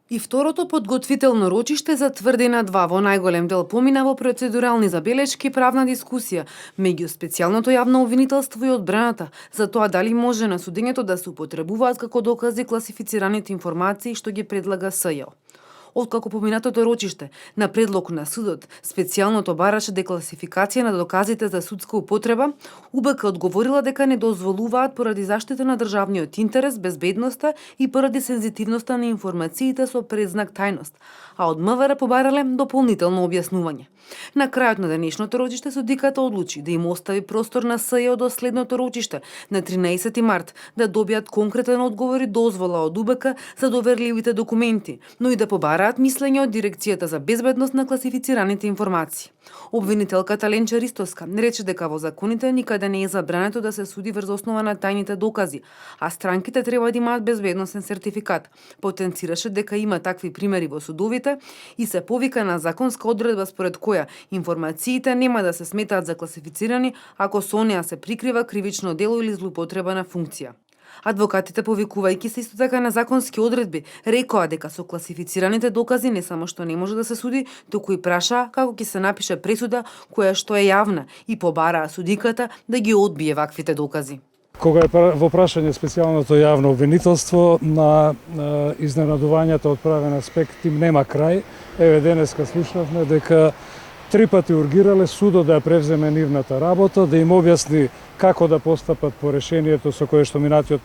И второто подготвително рочиште за тврдина 2 во најголем дел помина во процедурални забелешки и правна дискусија меѓу специјалното јавно обвинителство и одбраната за тоа дали може на судењето да се употребуваат како докази класифицираните информации што ги предлага СЈ. Откако поминатото рочиште на предлог на судот специјалното бараше декласификација на доказите за судска употреба, УБК одговорила дека не дозволуваат поради заштита на државниот интерес, безбедноста и поради сензитивноста на информациите со предзнак тајност, а од МВР побарале дополнително објаснување. На крајот на денешното рочиште судиката одлучи да им остави простор на СЈ до следното рочиште на 13 март да добијат конкретен одговор и дозвола од УБК за доверливите документи, но и да побараат мислење од Дирекцијата за безбедност на класифицираните информации. Обвинителката Ленча Ристоска рече дека во законите никаде не е забрането да се суди врз основа на тајните докази, а странките треба да имаат безбедносен сертификат. Потенцираше дека има такви примери во судовите и се повика на законска одредба според која информациите нема да се сметаат за класифицирани ако со неа се прикрива кривично дело или злоупотреба на функција. Адвокатите, повикувајќи се исто така на законски одредби, рекоа дека со класифицираните докази не само што не може да се суди, туку и праша како ќе се напише пресуда која што е јавна и побараа судиката да ги одбие ваквите докази. Кога е во прашање специјалното јавно обвинителство на изненадувањата од правен аспект им нема крај. Еве денеска слушнавме дека 3 пати ургирале судот да ја превземе нивната работа, да им објасни како да постапат по решението со кое што минатиот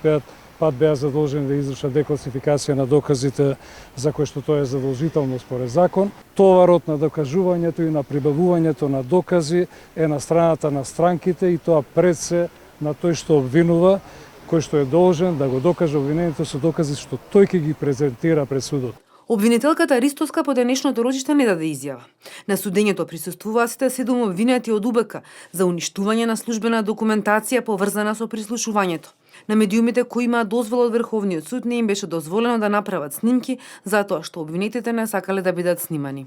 пат беа задолжени да извршат декласификација на доказите за кои што тоа е задолжително според закон. Товарот на докажувањето и на прибавувањето на докази е на страната на странките и тоа пред се на тој што обвинува, кој што е должен да го докаже обвинението со докази што тој ќе ги презентира пред судот. Обвинителката Ристоска по денешното рочиште не даде изјава. На судењето присуствуваа сите 7 обвинети од УБК за уништување на службена документација поврзана со прислушувањето. На медиумите кои имаат дозвола од Врховниот суд не им беше дозволено да направат снимки затоа што обвинетите не сакале да бидат снимани.